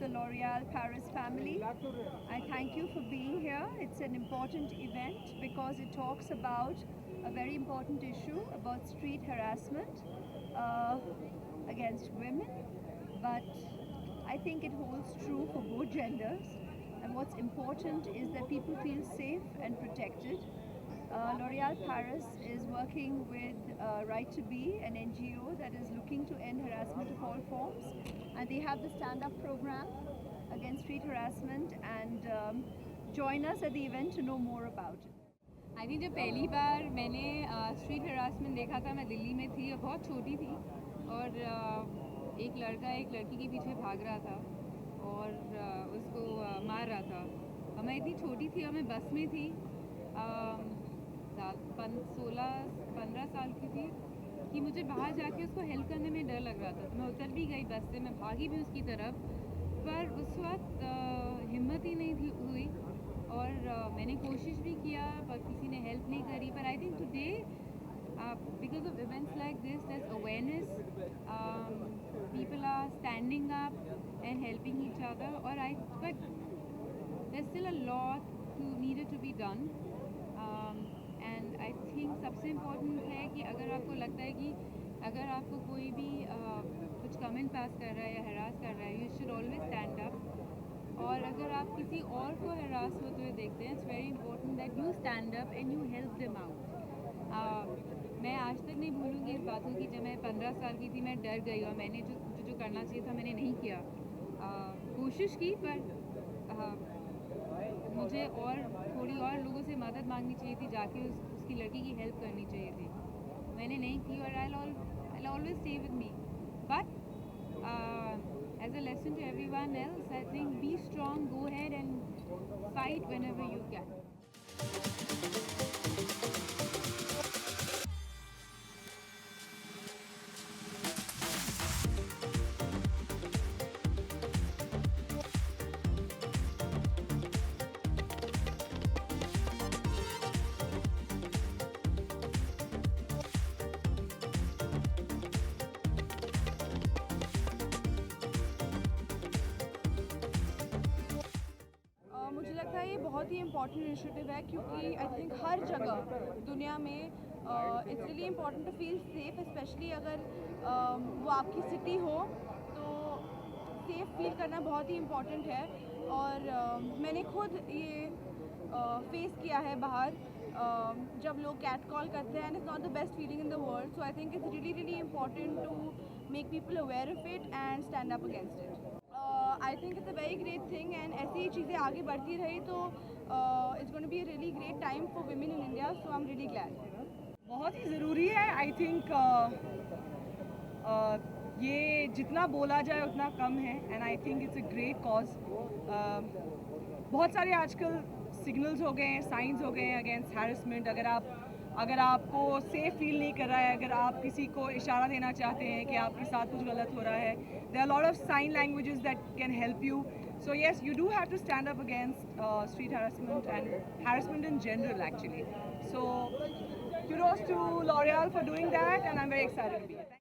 the L'Oréal Paris family. I thank you for being here. It's an important event because it talks about a very important issue about street harassment against women. But I think it holds true for both genders. And what's important is that people feel safe and protected. L'Oréal Paris is working with Right to Be, an NGO that is looking to end harassment of all forms. And they have the stand-up program against street harassment, and join us at the event to know more about it. I think जब पहली बार मैंने street harassment देखा था, मैं दिल्ली में थी और बहुत छोटी थी, और एक लड़का एक लड़की के पीछे भाग रहा था और उसको मार रहा था। और मैं इतनी छोटी थी और मैं बस में थी, 16-15 साल की थी, कि मुझे बाहर जाके उसको हेल्प करने में डर लग रहा था। तो मैं उतर भी गई बस से, मैं भागी भी उसकी तरफ, पर उस वक्त हिम्मत ही नहीं थी हुई, और मैंने कोशिश भी किया पर किसी ने हेल्प नहीं करी। पर I think today because of events like this, there's awareness, people are standing up and helping each other, but there's still a lot needed to be done, and I think सबसे important है कि अगर आपको लगता है कि अगर आपको कोई भी कुछ कमेंट पास कर रहा है या हरास कर रहा है, you should always stand up। और अगर आप किसी और को हरास होते हुए देखते हैं, it's very important that you stand up and you help them out. मैं आज तक नहीं भूलूंगी इस बात को कि जब मैं 15 साल की थी, मैं डर गई और मैंने जो करना चाहिए था मैंने नहीं किया। कोशिश की, पर मुझे और थोड़ी और लोगों से मदद मांगनी चाहिए थी, जाके उसकी लड़की की हेल्प करनी चाहिए थी। मैंने नहीं की, और I always stay with me. But as a lesson to everyone else, I think be strong, go ahead and fight whenever you can. मुझे लगता है ये बहुत ही इम्पॉर्टेंट इनिशिएटिव है, क्योंकि आई थिंक हर जगह दुनिया में it's really important to feel safe, specially अगर वो आपकी सिटी हो तो सेफ फील करना बहुत ही इम्पॉर्टेंट है। और मैंने खुद ये फेस किया है बाहर, जब लोग कैट कॉल करते हैं, and it's not the best feeling in the world. So I think it's really really important to make people aware of it and stand up against it. I think it's a very great thing, and ऐसी ही चीज़ें आगे बढ़ती रही तो it's going to be a really great time for women in India. So I am really glad. बहुत ही ज़रूरी है। आई थिंक ये जितना बोला जाए उतना कम है, and I think it's a great cause. बहुत सारे आजकल सिग्नल्स हो गए हैं, साइंस हो गए हैं अगेंस्ट हैरेसमेंट। अगर आपको सेफ फील नहीं कर रहा है, अगर आप किसी को इशारा देना चाहते हैं कि आपके साथ कुछ गलत हो रहा है, there are lot of sign languages that can help you. So yes, you do have to stand up against street harassment and harassment in general, actually. So kudos to L'Oréal for doing that, and I'm very excited to be here.